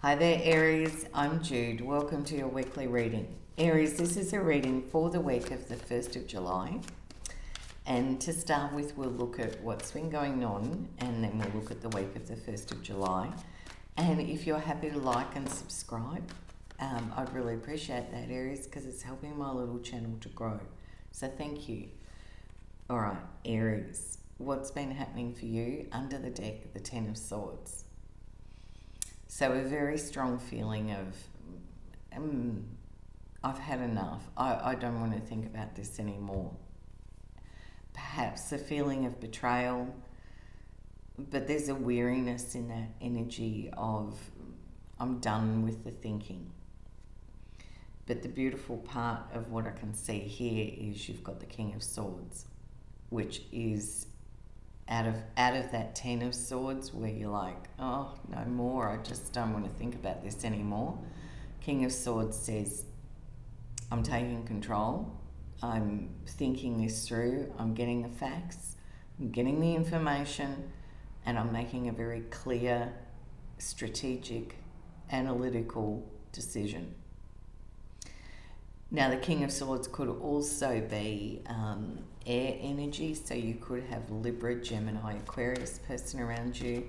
Hi there, Aries. I'm Jude. Welcome to your weekly reading. Aries, this is a reading for the week of the 1st of July. And to start with, we'll look at what's been going on, and then we'll look at the week of the 1st of July. And if you're happy to like and subscribe, I'd really appreciate that, Aries, because it's helping my little channel to grow. So thank you. All right, Aries, what's been happening for you under the deck, the Ten of Swords? So a very strong feeling of, I've had enough. I don't want to think about this anymore. Perhaps a feeling of betrayal, but there's a weariness in that energy of, I'm done with the thinking. But the beautiful part of what I can see here is you've got the King of Swords, which is out of that Ten of Swords where you're like, oh, no more, I just don't want to think about this anymore. King of Swords says, I'm taking control, I'm thinking this through, I'm getting the facts, I'm getting the information, and I'm making a very clear, strategic, analytical decision. Now, the King of Swords could also be air energy, so you could have Libra, Gemini, Aquarius person around you.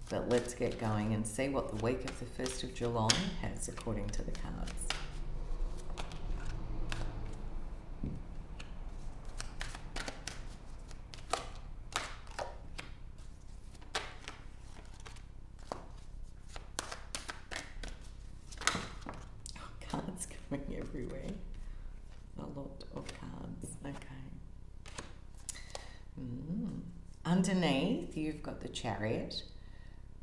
But let's get going and see what the week of the 1st of July has according to the cards. Cards coming everywhere. A lot of cards. Okay. Underneath, you've got the Chariot,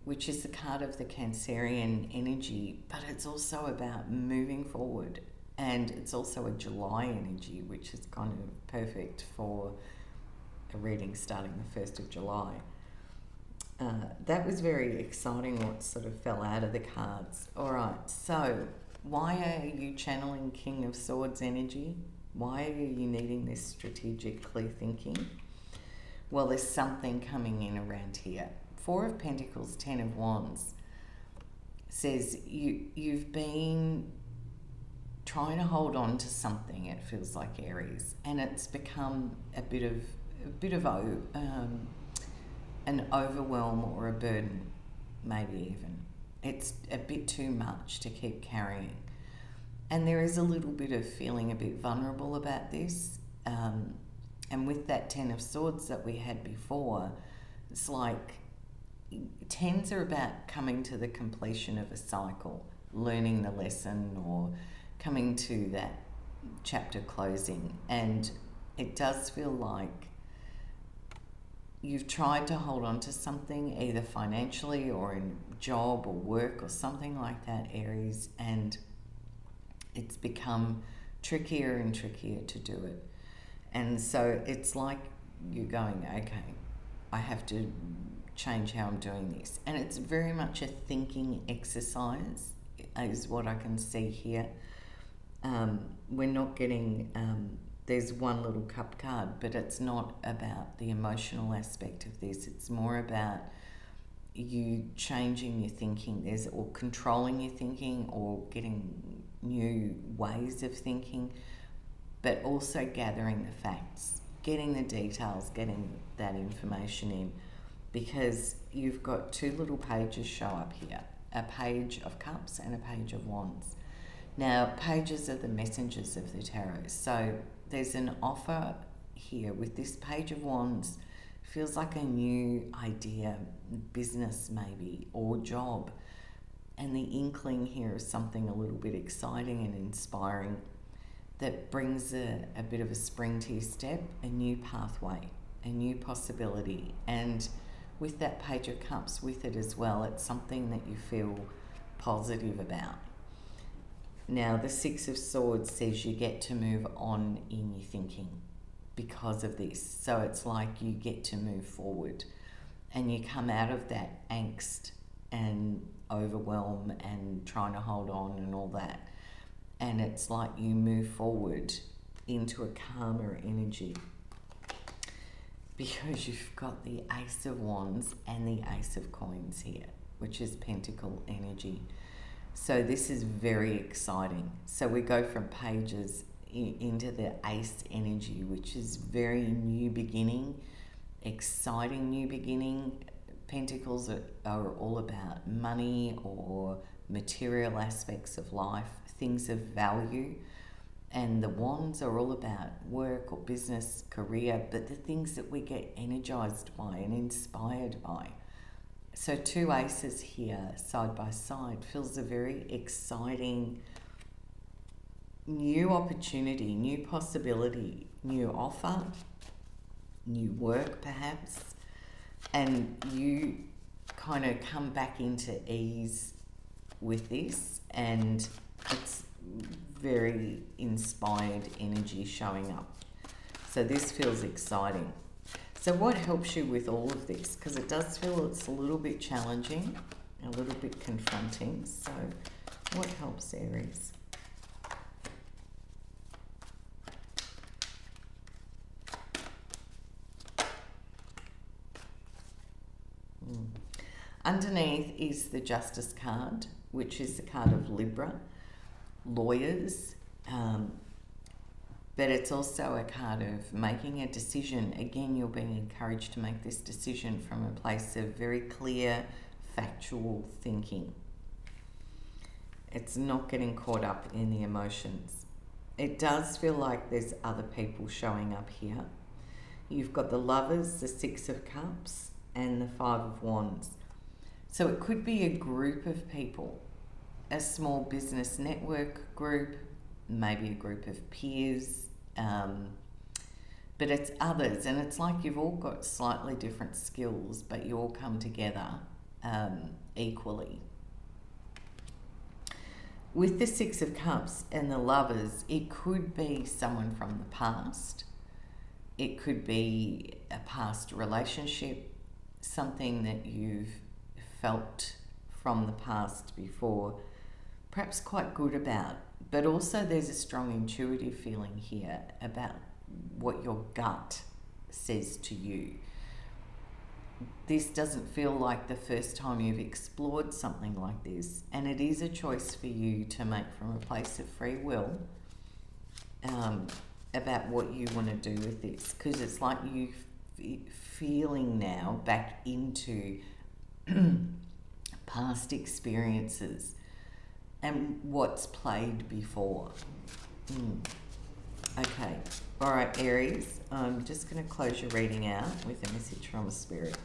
which is the card of the Cancerian energy, but it's also about moving forward. And it's also a July energy, which is kind of perfect for a reading starting the 1st of July. That was very exciting what sort of fell out of the cards. All right, so why are you channeling King of Swords energy? Why are you needing this strategic, clear thinking? Well, there's something coming in around here. 4 of Pentacles, 10 of Wands says you've been trying to hold on to something, it feels like, Aries, and it's become a bit of an overwhelm or a burden, maybe even. It's a bit too much to keep carrying. And there is a little bit of feeling a bit vulnerable about this. And with that 10 of Swords that we had before, it's like 10s are about coming to the completion of a cycle, learning the lesson or coming to that chapter closing. And it does feel like you've tried to hold on to something, either financially or in job or work or something like that, Aries, and it's become trickier and trickier to do it. And so it's like you're going, okay, I have to change how I'm doing this. And it's very much a thinking exercise, is what I can see here. We're not getting, there's one little cup card, but it's not about the emotional aspect of this. It's more about you changing your thinking, or controlling your thinking, or getting new ways of thinking, but also gathering the facts, getting the details, getting that information in, because you've got 2 little pages show up here, a page of cups and a page of wands. Now, pages are the messengers of the tarot, so there's an offer here with this page of wands. Feels like a new idea, business maybe, or job. And the inkling here is something a little bit exciting and inspiring that brings a bit of a spring to your step, a new pathway, a new possibility. And with that page of cups with it as well, it's something that you feel positive about. Now, the 6 of Swords says you get to move on in your thinking because of this. So it's like you get to move forward and you come out of that angst and overwhelm and trying to hold on and all that. And it's like you move forward into a calmer energy because you've got the Ace of Wands and the Ace of Coins here, which is Pentacle energy. So this is very exciting. So we go from pages into the Ace energy, which is very new beginning, exciting new beginning. Pentacles are all about money or material aspects of life, things of value. And the Wands are all about work or business, career, but the things that we get energized by and inspired by. So two aces here side by side feels a very exciting new opportunity, new possibility, new offer, new work perhaps, and you kind of come back into ease with this, and it's very inspired energy showing up. So this feels exciting. So what helps you with all of this? Because it does feel it's a little bit challenging, a little bit confronting. So what helps, Aries? Underneath is the Justice card, which is the card of Libra, lawyers, but it's also a card of making a decision. Again, you're being encouraged to make this decision from a place of very clear, factual thinking. It's not getting caught up in the emotions. It does feel like there's other people showing up here. You've got the Lovers, the Six of Cups, and the Five of Wands. So it could be a group of people, a small business network group, maybe a group of peers, but it's others, and it's like you've all got slightly different skills, but you all come together equally. With the Six of Cups and the Lovers, it could be someone from the past. It could be a past relationship, something that you've felt from the past before, perhaps quite good about, but also there's a strong intuitive feeling here about what your gut says to you. This doesn't feel like the first time you've explored something like this, and it is a choice for you to make from a place of free will about what you want to do with this, because it's like you feeling now back into past experiences and what's played before. Okay, all right, Aries, I'm just going to close your reading out with a message from Spirit.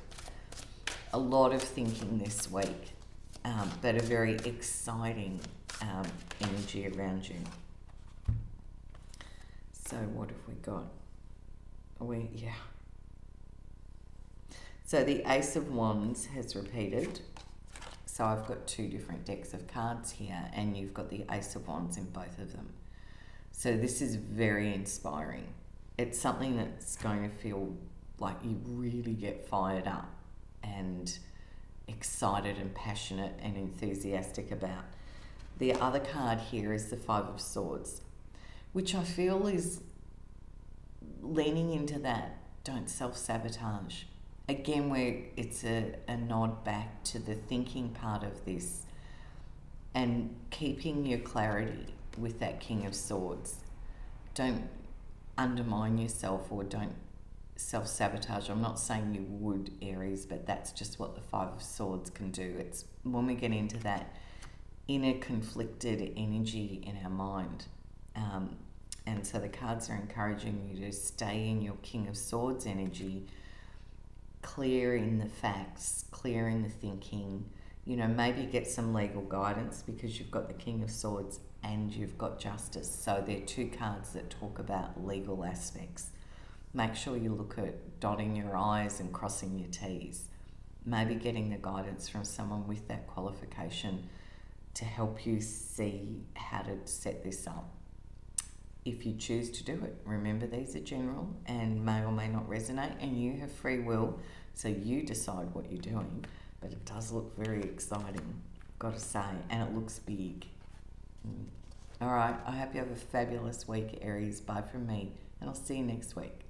A lot of thinking this week, but a very exciting energy around you. So what have we got? So the Ace of Wands has repeated. So I've got two different decks of cards here, and you've got the Ace of Wands in both of them. So this is very inspiring. It's something that's going to feel like you really get fired up and excited and passionate and enthusiastic about. The other card here is the Five of Swords, which I feel is leaning into that don't self-sabotage. Again, where it's a nod back to the thinking part of this and keeping your clarity with that King of Swords. Don't undermine yourself or don't self-sabotage. I'm not saying you would, Aries, but that's just what the Five of Swords can do. It's when we get into that inner conflicted energy in our mind. And so the cards are encouraging you to stay in your King of Swords energy, clear in the facts, clear in the thinking, maybe get some legal guidance because you've got the King of Swords and you've got Justice. So they're two cards that talk about legal aspects. Make sure you look at dotting your I's and crossing your T's. Maybe getting the guidance from someone with that qualification to help you see how to set this up. If you choose to do it, remember these are general and may or may not resonate, and you have free will, so you decide what you're doing. But it does look very exciting, got to say, and it looks big. All right, I hope you have a fabulous week, Aries. Bye from me, and I'll see you next week.